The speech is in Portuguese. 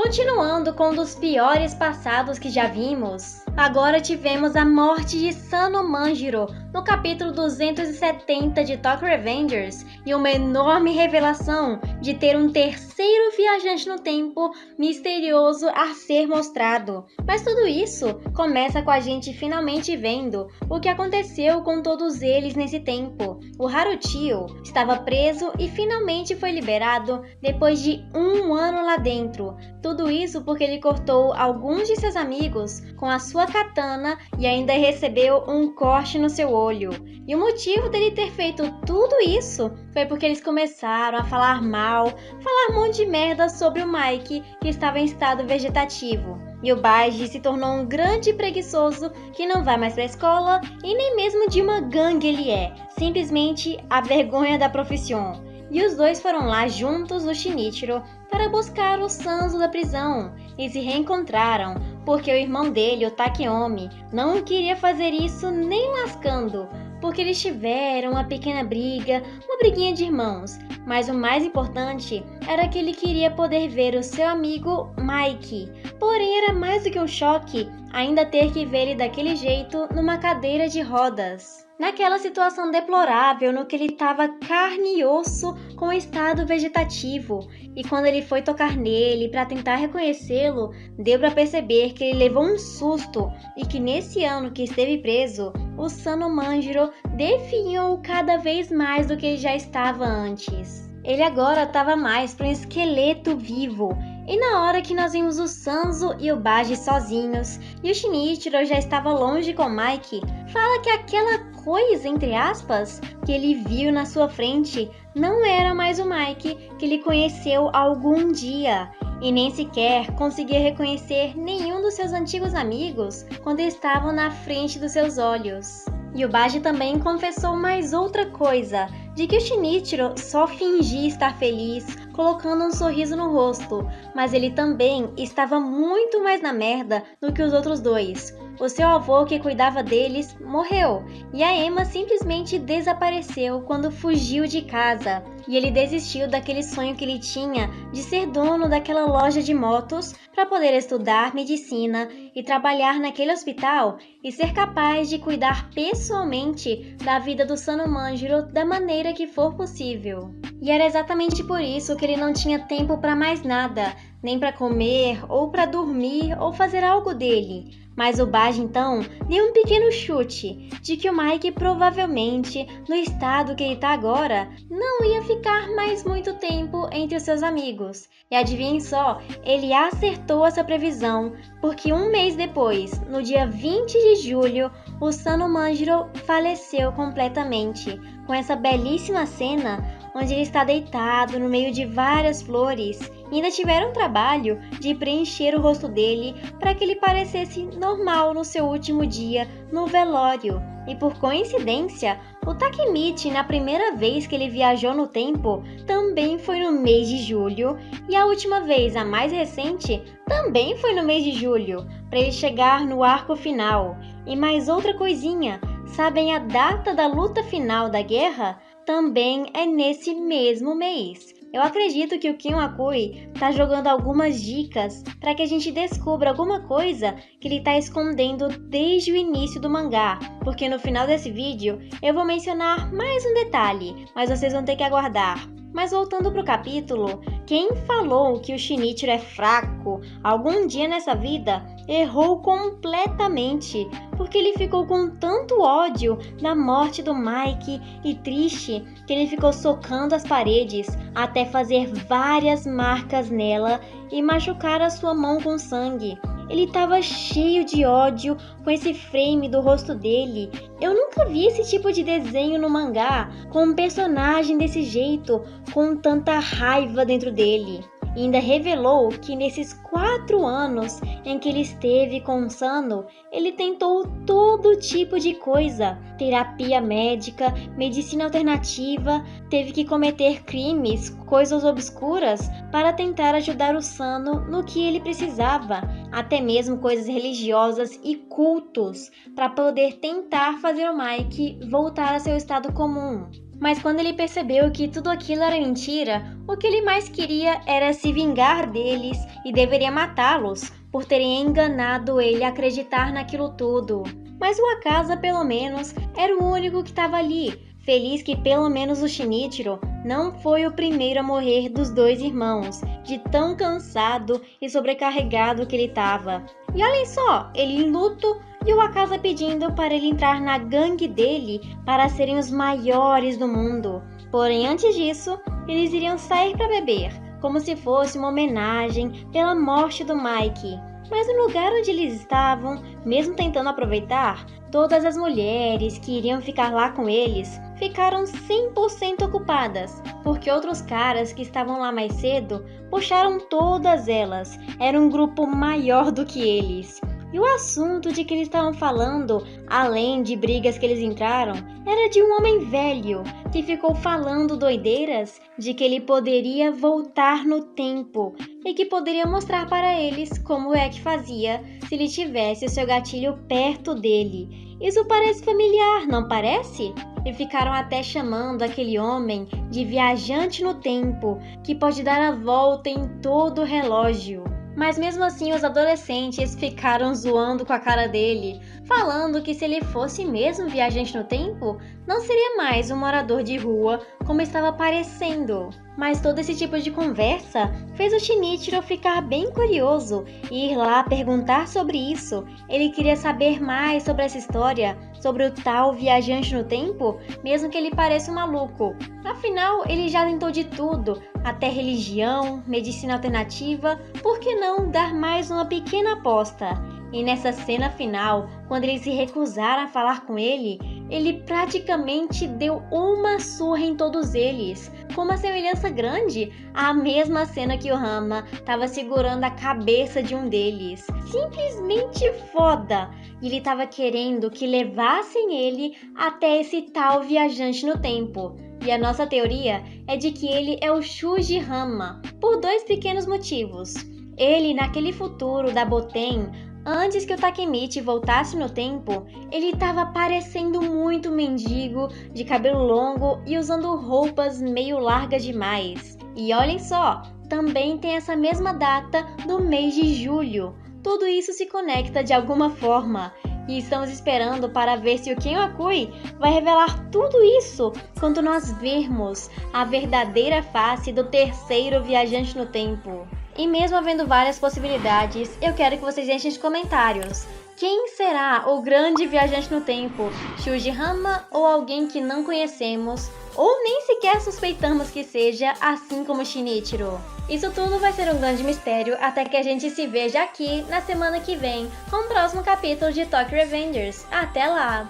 Continuando com um dos piores passados que já vimos, agora tivemos a morte de Sano Manjiro no capítulo 270 de Tokyo Revengers e uma enorme revelação de ter um terceiro viajante no tempo misterioso a ser mostrado. Mas tudo isso começa com a gente finalmente vendo o que aconteceu com todos eles nesse tempo. O Haruchio estava preso e finalmente foi liberado depois de 1 ano lá dentro. Tudo isso porque ele cortou alguns de seus amigos com a sua katana e ainda recebeu um corte no seu olho. E o motivo dele ter feito tudo isso foi porque eles começaram a falar mal, falar um monte de merda sobre o Mike, que estava em estado vegetativo. E o Baji se tornou um grande preguiçoso que não vai mais pra escola e nem mesmo de uma gangue ele é, simplesmente a vergonha da profissão. E os dois foram lá juntos no Shinichiro para buscar o Sanzo da prisão e se reencontraram porque o irmão dele, o Takeomi, não queria fazer isso nem lascando, porque eles tiveram uma pequena briga, uma briguinha de irmãos, mas o mais importante era que ele queria poder ver o seu amigo Mike. Porém, era mais do que um choque ainda ter que ver ele daquele jeito numa cadeira de rodas. Naquela situação deplorável no que ele estava carne e osso com estado vegetativo, e quando ele foi tocar nele para tentar reconhecê-lo, deu para perceber que ele levou um susto e que nesse ano que esteve preso, o Sano Manjiro definhou cada vez mais do que ele já estava antes. Ele agora estava mais para um esqueleto vivo. E na hora que nós vimos o Sanzo e o Baji sozinhos, e o Shinichiro já estava longe com o Mike, fala que aquela coisa, entre aspas, que ele viu na sua frente não era mais o Mike que ele conheceu algum dia, e nem sequer conseguia reconhecer nenhum dos seus antigos amigos quando estavam na frente dos seus olhos. E o Baji também confessou mais outra coisa, de que o Shinichiro só fingia estar feliz, colocando um sorriso no rosto, mas ele também estava muito mais na merda do que os outros dois. O seu avô que cuidava deles morreu, e a Emma simplesmente desapareceu quando fugiu de casa, e ele desistiu daquele sonho que ele tinha de ser dono daquela loja de motos para poder estudar medicina e trabalhar naquele hospital e ser capaz de cuidar pessoalmente da vida do Sano Manjiro da maneira que for possível. E era exatamente por isso que ele não tinha tempo para mais nada, nem para comer, ou para dormir, ou fazer algo dele. Mas o Baji então deu um pequeno chute de que o Mike provavelmente, no estado que ele está agora, não ia ficar mais muito tempo entre os seus amigos. E adivinhem só, ele acertou essa previsão, porque 1 mês depois, no dia 20 de julho, o Sano Manjiro faleceu completamente, com essa belíssima cena onde ele está deitado no meio de várias flores. E ainda tiveram o trabalho de preencher o rosto dele para que ele parecesse normal no seu último dia no velório. E por coincidência, o Takemichi, na primeira vez que ele viajou no tempo, também foi no mês de julho, e a última vez, a mais recente, também foi no mês de julho, para ele chegar no arco final. E mais outra coisinha, sabem a data da luta final da guerra? Também é nesse mesmo mês. Eu acredito que o Kin Wakui tá jogando algumas dicas para que a gente descubra alguma coisa que ele tá escondendo desde o início do mangá, porque no final desse vídeo eu vou mencionar mais um detalhe, mas vocês vão ter que aguardar. Mas voltando pro capítulo, quem falou que o Shinichiro é fraco algum dia nessa vida errou completamente, porque ele ficou com tanto ódio da morte do Mike e triste que ele ficou socando as paredes até fazer várias marcas nela e machucar a sua mão com sangue. Ele estava cheio de ódio com esse frame do rosto dele. Eu nunca vi esse tipo de desenho no mangá, com um personagem desse jeito, com tanta raiva dentro dele. E ainda revelou que nesses 4 anos em que ele esteve com o Sano, ele tentou todo tipo de coisa, terapia médica, medicina alternativa, teve que cometer crimes, coisas obscuras para tentar ajudar o Sano no que ele precisava, até mesmo coisas religiosas e cultos para poder tentar fazer o Mike voltar a seu estado comum. Mas quando ele percebeu que tudo aquilo era mentira, o que ele mais queria era se vingar deles e deveria matá-los por terem enganado ele a acreditar naquilo tudo. Mas o Akaza, pelo menos, era o único que estava ali, feliz que pelo menos o Shinichiro não foi o primeiro a morrer dos dois irmãos, de tão cansado e sobrecarregado que ele estava. E olhem só, ele em luto e o Akaza pedindo para ele entrar na gangue dele para serem os maiores do mundo. Porém, antes disso, eles iriam sair para beber, como se fosse uma homenagem pela morte do Mike. Mas no lugar onde eles estavam, mesmo tentando aproveitar, todas as mulheres que iriam ficar lá com eles ficaram 100% ocupadas, porque outros caras que estavam lá mais cedo puxaram todas elas. Era um grupo maior do que eles. E o assunto de que eles estavam falando, além de brigas que eles entraram, era de um homem velho que ficou falando doideiras de que ele poderia voltar no tempo e que poderia mostrar para eles como é que fazia se ele tivesse o seu gatilho perto dele. Isso parece familiar, não parece? E ficaram até chamando aquele homem de viajante no tempo, que pode dar a volta em todo o relógio. Mas mesmo assim os adolescentes ficaram zoando com a cara dele, falando que se ele fosse mesmo viajante no tempo, não seria mais um morador de rua como estava parecendo. Mas todo esse tipo de conversa fez o Shinichiro ficar bem curioso e ir lá perguntar sobre isso. Ele queria saber mais sobre essa história, sobre o tal viajante no tempo, mesmo que ele pareça um maluco. Afinal, ele já tentou de tudo, até religião, medicina alternativa, por que não dar mais uma pequena aposta? E nessa cena final, quando eles se recusaram a falar com ele praticamente deu uma surra em todos eles, com uma semelhança grande à mesma cena que o Rama estava segurando a cabeça de um deles. Simplesmente foda! E ele estava querendo que levassem ele até esse tal viajante no tempo. E a nossa teoria é de que ele é o Shuji Rama, por dois pequenos motivos. Ele, naquele futuro da Boten, antes que o Takemichi voltasse no tempo, ele estava parecendo muito mendigo, de cabelo longo e usando roupas meio largas demais. E olhem só, também tem essa mesma data do mês de julho. Tudo isso se conecta de alguma forma. E estamos esperando para ver se o Kenwakui vai revelar tudo isso quando nós vermos a verdadeira face do terceiro viajante no tempo. E mesmo havendo várias possibilidades, eu quero que vocês deixem nos comentários. Quem será o grande viajante no tempo? Shuji Rama ou alguém que não conhecemos ou nem sequer suspeitamos que seja, assim como Shinichiro? Isso tudo vai ser um grande mistério até que a gente se veja aqui na semana que vem com o próximo capítulo de Tokyo Revengers. Até lá!